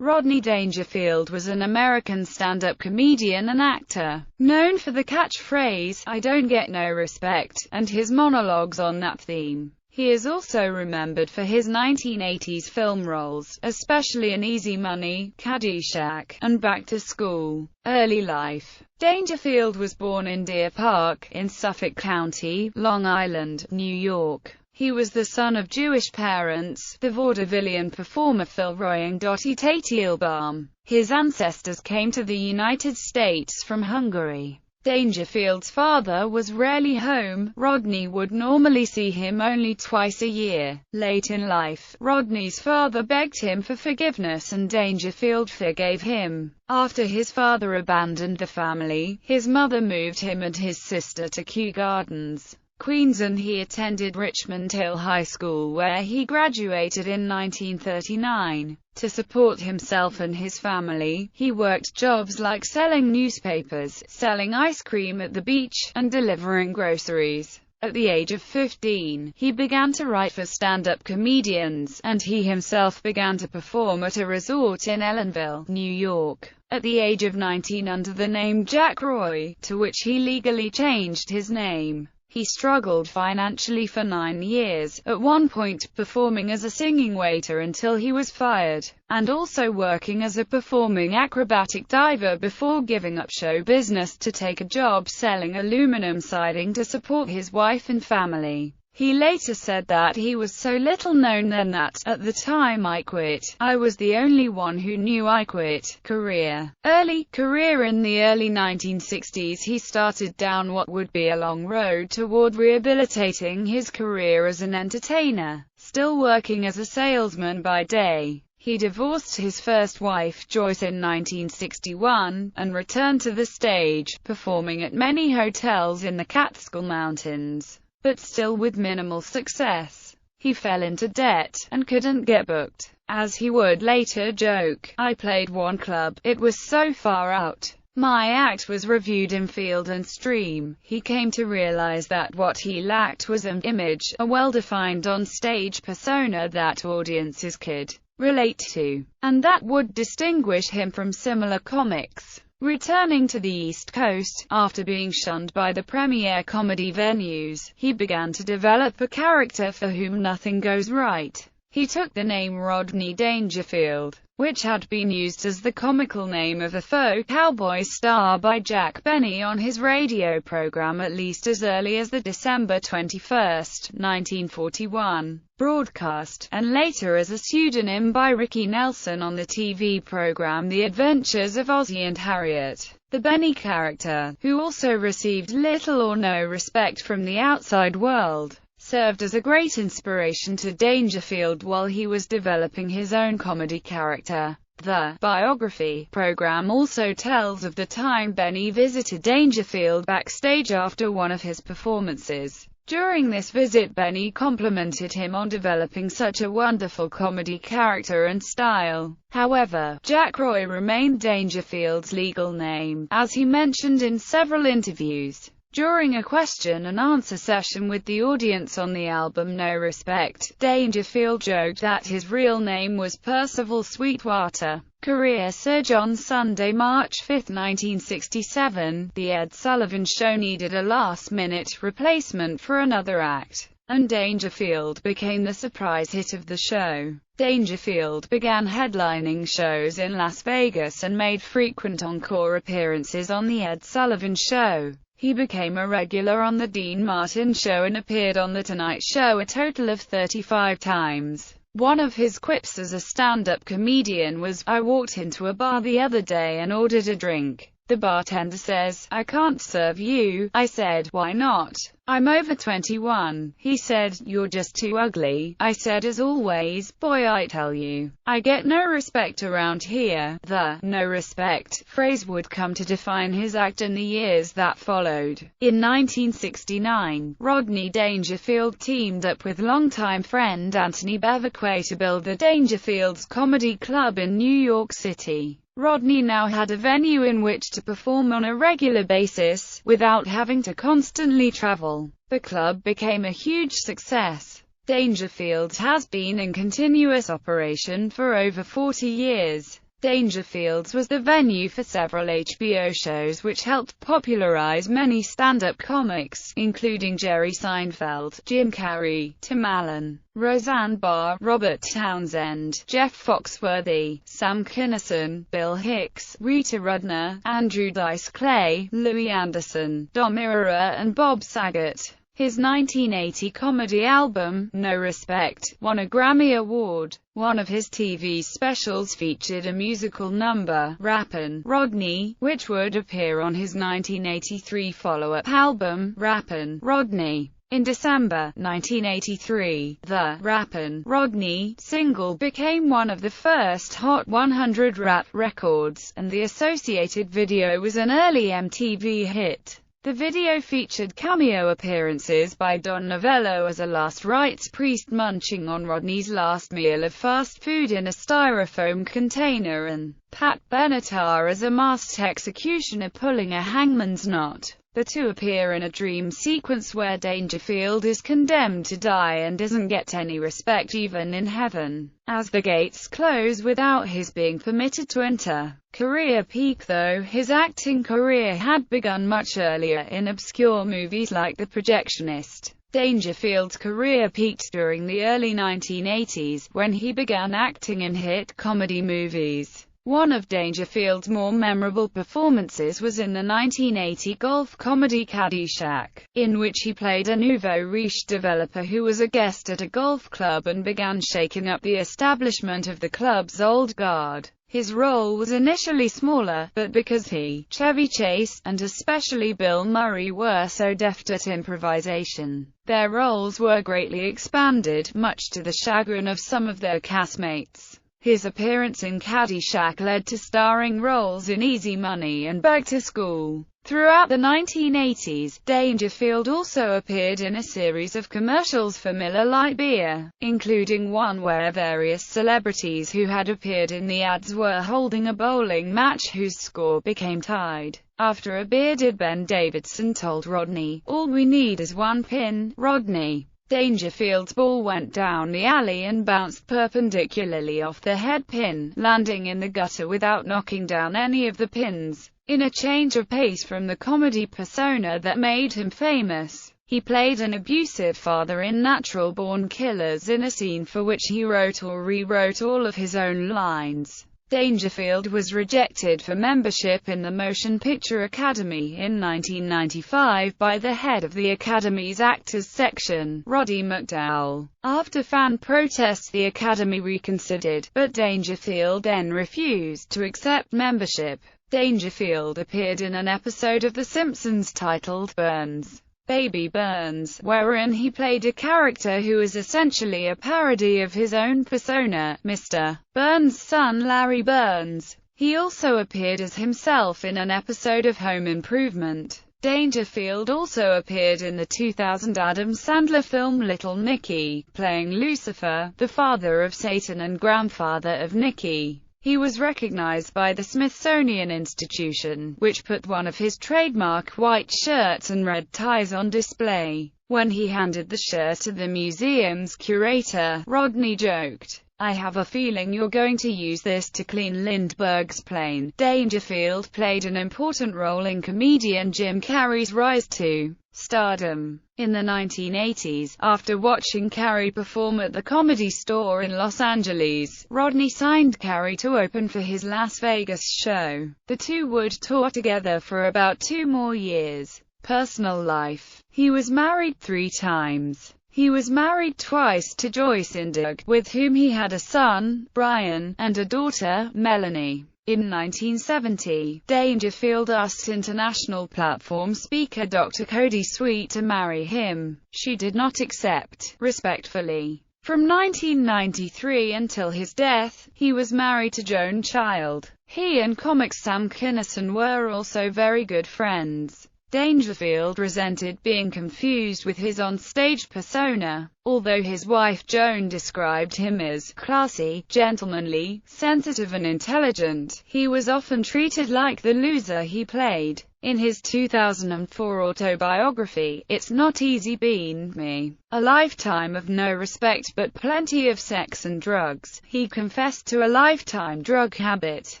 Rodney Dangerfield was an American stand-up comedian and actor, known for the catchphrase, "I don't get no respect," and his monologues on that theme. He is also remembered for his 1980s film roles, especially in Easy Money, Caddyshack, and Back to School. Early life. Dangerfield was born in Deer Park, in Suffolk County, Long Island, New York. He was the son of Jewish parents, the vaudevillian performer Phil Roy and Dottie Teitelbaum. His ancestors came to the United States from Hungary. Dangerfield's father was rarely home. Rodney would normally see him only twice a year. Late in life, Rodney's father begged him for forgiveness and Dangerfield forgave him. After his father abandoned the family, his mother moved him and his sister to Kew Gardens, Queens, and he attended Richmond Hill High School where he graduated in 1939. To support himself and his family, he worked jobs like selling newspapers, selling ice cream at the beach, and delivering groceries. At the age of 15, he began to write for stand-up comedians, and he himself began to perform at a resort in Ellenville, New York. At the age of 19, under the name Jack Roy, to which he legally changed his name. He struggled financially for 9 years, at one point performing as a singing waiter until he was fired, and also working as a performing acrobatic diver before giving up show business to take a job selling aluminum siding to support his wife and family. He later said that he was so little known then that, at the time I quit, I was the only one who knew I quit. Early career. In the early 1960s he started down what would be a long road toward rehabilitating his career as an entertainer. Still working as a salesman by day, he divorced his first wife, Joyce, in 1961, and returned to the stage, performing at many hotels in the Catskill Mountains. But still with minimal success. He fell into debt, and couldn't get booked. As he would later joke, "I played one club, it was so far out. My act was reviewed in Field and Stream." He came to realize that what he lacked was an image, a well-defined on-stage persona that audiences could relate to, and that would distinguish him from similar comics. Returning to the East Coast, after being shunned by the premier comedy venues, he began to develop a character for whom nothing goes right. He took the name Rodney Dangerfield, which had been used as the comical name of a faux cowboy star by Jack Benny on his radio program at least as early as the December 21, 1941, broadcast, and later as a pseudonym by Ricky Nelson on the TV program The Adventures of Ozzie and Harriet. The Benny character, who also received little or no respect from the outside world, served as a great inspiration to Dangerfield while he was developing his own comedy character. The biography program also tells of the time Benny visited Dangerfield backstage after one of his performances. During this visit, Benny complimented him on developing such a wonderful comedy character and style. However, Jack Roy remained Dangerfield's legal name, as he mentioned in several interviews. During a question-and-answer session with the audience on the album No Respect, Dangerfield joked that his real name was Percival Sweetwater. Career surge. On Sunday, March 5, 1967, The Ed Sullivan Show needed a last-minute replacement for another act, and Dangerfield became the surprise hit of the show. Dangerfield began headlining shows in Las Vegas and made frequent encore appearances on The Ed Sullivan Show. He became a regular on The Dean Martin Show and appeared on The Tonight Show a total of 35 times. One of his quips as a stand-up comedian was, "I walked into a bar the other day and ordered a drink. The bartender says, 'I can't serve you.' I said, 'Why not? I'm over 21. He said, 'You're just too ugly.' I said, as always, 'Boy, I tell you, I get no respect around here.'" The "no respect" phrase would come to define his act in the years that followed. In 1969, Rodney Dangerfield teamed up with longtime friend Anthony Bevilacqua to build the Dangerfields Comedy Club in New York City. Rodney now had a venue in which to perform on a regular basis, without having to constantly travel. The club became a huge success. Dangerfield has been in continuous operation for over 40 years. Dangerfield's was the venue for several HBO shows which helped popularize many stand-up comics, including Jerry Seinfeld, Jim Carrey, Tim Allen, Roseanne Barr, Robert Townsend, Jeff Foxworthy, Sam Kinison, Bill Hicks, Rita Rudner, Andrew Dice Clay, Louis Anderson, Dom Irrera and Bob Saget. His 1980 comedy album, No Respect, won a Grammy Award. One of his TV specials featured a musical number, Rappin' Rodney, which would appear on his 1983 follow-up album, Rappin' Rodney. In December 1983, the Rappin' Rodney single became one of the first Hot 100 rap records, and the associated video was an early MTV hit. The video featured cameo appearances by Don Novello as a last rites priest munching on Rodney's last meal of fast food in a styrofoam container, and Pat Benatar as a masked executioner pulling a hangman's knot. The two appear in a dream sequence where Dangerfield is condemned to die and doesn't get any respect even in heaven, as the gates close without his being permitted to enter. Career peak. Though his acting career had begun much earlier in obscure movies like The Projectionist, Dangerfield's career peaked during the early 1980s, when he began acting in hit comedy movies. One of Dangerfield's more memorable performances was in the 1980 golf comedy Caddyshack, in which he played a nouveau riche developer who was a guest at a golf club and began shaking up the establishment of the club's old guard. His role was initially smaller, but because he, Chevy Chase, and especially Bill Murray were so deft at improvisation, their roles were greatly expanded, much to the chagrin of some of their castmates. His appearance in Caddyshack led to starring roles in Easy Money and Back to School. Throughout the 1980s, Dangerfield also appeared in a series of commercials for Miller Lite beer, including one where various celebrities who had appeared in the ads were holding a bowling match whose score became tied. After a bearded Ben Davidson told Rodney, "All we need is one pin, Rodney." Dangerfield's ball went down the alley and bounced perpendicularly off the head pin, landing in the gutter without knocking down any of the pins. In a change of pace from the comedy persona that made him famous, he played an abusive father in Natural Born Killers, in a scene for which he wrote or rewrote all of his own lines. Dangerfield was rejected for membership in the Motion Picture Academy in 1995 by the head of the Academy's Actors Section, Roddy McDowell. After fan protests, the Academy reconsidered, but Dangerfield then refused to accept membership. Dangerfield appeared in an episode of The Simpsons titled Burns, Baby Burns, wherein he played a character who is essentially a parody of his own persona, Mr. Burns' son Larry Burns. He also appeared as himself in an episode of Home Improvement. Dangerfield also appeared in the 2000 Adam Sandler film Little Nicky, playing Lucifer, the father of Satan and grandfather of Nicky. He was recognized by the Smithsonian Institution, which put one of his trademark white shirts and red ties on display. When he handed the shirt to the museum's curator, Rodney joked, "I have a feeling you're going to use this to clean Lindbergh's plane." Dangerfield played an important role in comedian Jim Carrey's rise to stardom. In the 1980s, after watching Carrey perform at the Comedy Store in Los Angeles, Rodney signed Carrey to open for his Las Vegas show. The two would tour together for about 2 more years. Personal life. He was married 3 times. He was married twice to Joyce Indig, with whom he had a son, Brian, and a daughter, Melanie. In 1970, Dangerfield asked international platform speaker Dr. Cody Sweet to marry him. She did not accept, respectfully. From 1993 until his death, he was married to Joan Child. He and comic Sam Kinison were also very good friends. Dangerfield resented being confused with his on-stage persona. Although his wife Joan described him as classy, gentlemanly, sensitive and intelligent, he was often treated like the loser he played. In his 2004 autobiography, It's Not Easy Being Me, a lifetime of no respect but plenty of sex and drugs, he confessed to a lifetime drug habit.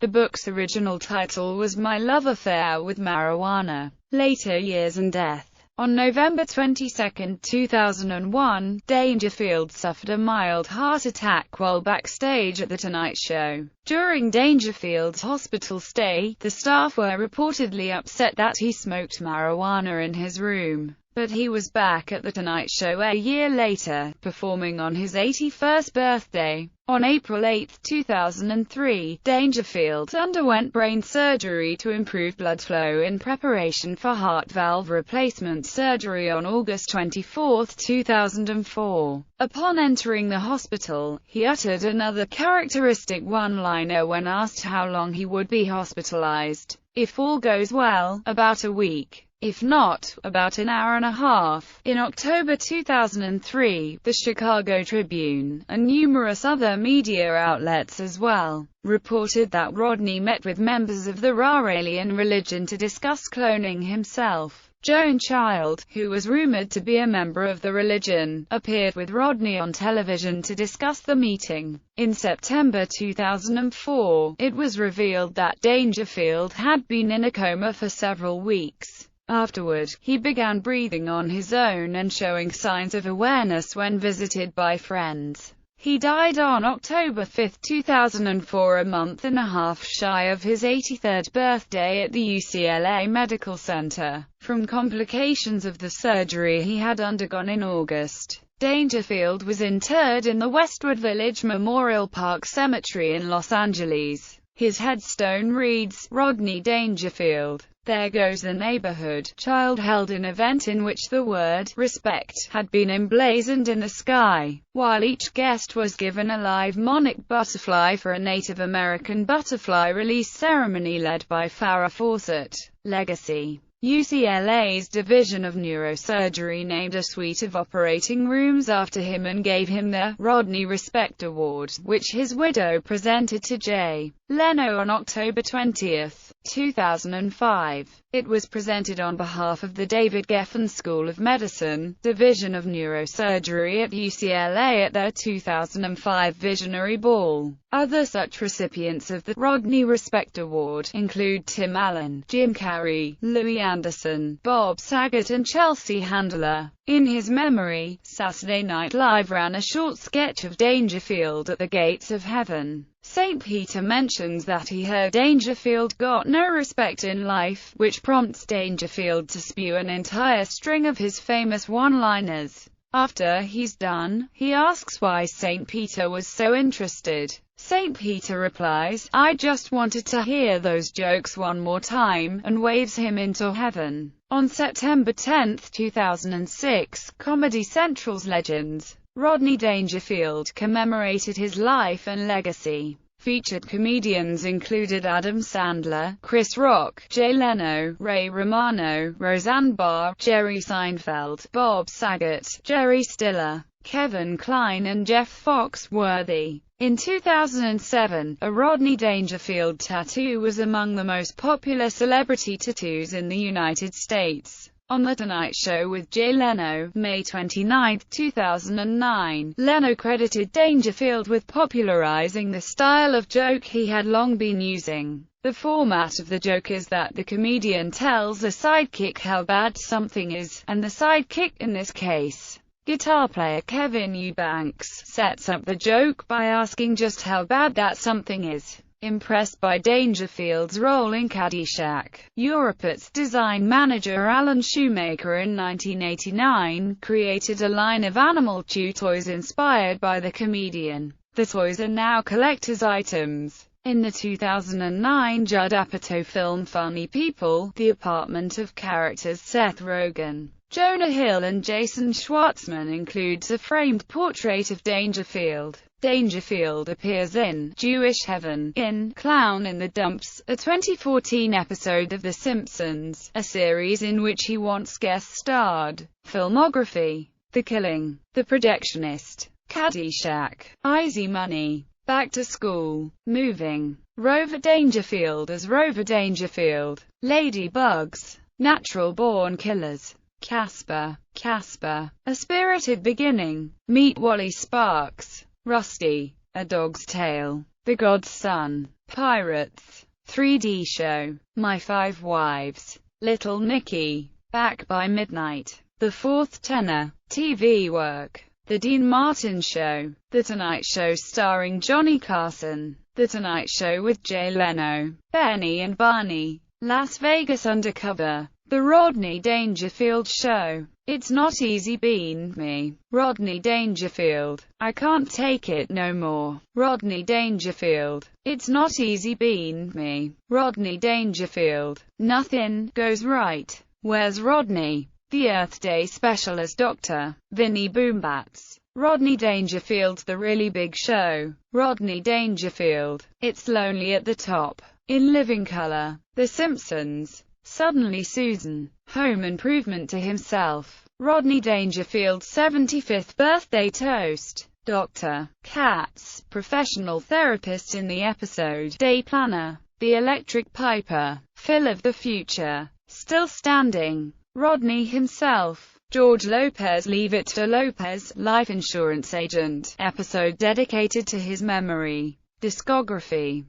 The book's original title was My Love Affair with Marijuana, Later Years and Death. On November 22, 2001, Dangerfield suffered a mild heart attack while backstage at The Tonight Show. During Dangerfield's hospital stay, the staff were reportedly upset that he smoked marijuana in his room. But he was back at The Tonight Show a year later, performing on his 81st birthday. On April 8, 2003, Dangerfield underwent brain surgery to improve blood flow in preparation for heart valve replacement surgery on August 24, 2004. Upon entering the hospital, he uttered another characteristic one-liner when asked how long he would be hospitalized. If all goes well, about a week. If not, about an hour and a half. In October 2003, the Chicago Tribune, and numerous other media outlets as well, reported that Rodney met with members of the Raralian religion to discuss cloning himself. Joan Child, who was rumored to be a member of the religion, appeared with Rodney on television to discuss the meeting. In September 2004, it was revealed that Dangerfield had been in a coma for several weeks. Afterward, he began breathing on his own and showing signs of awareness when visited by friends. He died on October 5, 2004, a month and a half shy of his 83rd birthday at the UCLA Medical Center, from complications of the surgery he had undergone in August. Dangerfield was interred in the Westwood Village Memorial Park Cemetery in Los Angeles. His headstone reads, Rodney Dangerfield. There Goes the Neighborhood. Child held an event in which the word respect had been emblazoned in the sky, while each guest was given a live monarch butterfly for a Native American butterfly release ceremony led by Farrah Fawcett. Legacy. UCLA's Division of Neurosurgery named a suite of operating rooms after him and gave him the Rodney Respect Award, which his widow presented to Jay Leno on October 20, 2005. It was presented on behalf of the David Geffen School of Medicine, Division of Neurosurgery at UCLA at their 2005 Visionary Ball. Other such recipients of the Rodney Respect Award include Tim Allen, Jim Carrey, Louis Anderson, Bob Saget and Chelsea Handler. In his memory, Saturday Night Live ran a short sketch of Dangerfield at the gates of heaven. St. Peter mentions that he heard Dangerfield got no respect in life, which prompts Dangerfield to spew an entire string of his famous one-liners. After he's done, he asks why St. Peter was so interested. St. Peter replies, I just wanted to hear those jokes one more time, and waves him into heaven. On September 10, 2006, Comedy Central's Legends, Rodney Dangerfield, commemorated his life and legacy. Featured comedians included Adam Sandler, Chris Rock, Jay Leno, Ray Romano, Roseanne Barr, Jerry Seinfeld, Bob Saget, Jerry Stiller, Kevin Kline and Jeff Foxworthy. In 2007, a Rodney Dangerfield tattoo was among the most popular celebrity tattoos in the United States. On The Tonight Show with Jay Leno, May 29, 2009, Leno credited Dangerfield with popularizing the style of joke he had long been using. The format of the joke is that the comedian tells a sidekick how bad something is, and the sidekick, in this case, guitar player Kevin Eubanks, sets up the joke by asking just how bad that something is. Impressed by Dangerfield's role in Caddyshack, Europet's design manager Alan Shoemaker in 1989 created a line of animal chew toys inspired by the comedian. The toys are now collector's items. In the 2009 Judd Apatow film Funny People, the apartment of characters Seth Rogen, Jonah Hill and Jason Schwartzman includes a framed portrait of Dangerfield. Dangerfield appears in Jewish Heaven, in Clown in the Dumps, a 2014 episode of The Simpsons, a series in which he once guest-starred. Filmography: The Killing, The Projectionist, Caddyshack, Easy Money, Back to School, Moving, Rover Dangerfield as Rover Dangerfield, Ladybugs, Natural Born Killers, Casper, A Spirited Beginning, Meet Wally Sparks, Rusty, A Dog's Tale, The God's Son, Pirates, 3D Show, My Five Wives, Little Nicky, Back by Midnight, The Fourth Tenor, TV Work, The Dean Martin Show, The Tonight Show starring Johnny Carson, The Tonight Show with Jay Leno, Benny and Barney, Las Vegas Undercover, The Rodney Dangerfield Show, It's Not Easy Being Me, Rodney Dangerfield, I Can't Take It No More, Rodney Dangerfield, It's Not Easy Being Me, Rodney Dangerfield, Nothing Goes Right, Where's Rodney? The Earth Day Special as Dr. Vinnie Boombats, Rodney Dangerfield's The Really Big Show, Rodney Dangerfield, It's Lonely at the Top, In Living Color, The Simpsons, Suddenly Susan, Home Improvement to Himself, Rodney Dangerfield's 75th birthday toast, Dr. Katz, professional therapist in the episode Day Planner, The Electric Piper, Phil of the Future, Still Standing, Rodney himself, George Lopez, Leave It to Lopez, life insurance agent, episode dedicated to his memory, discography.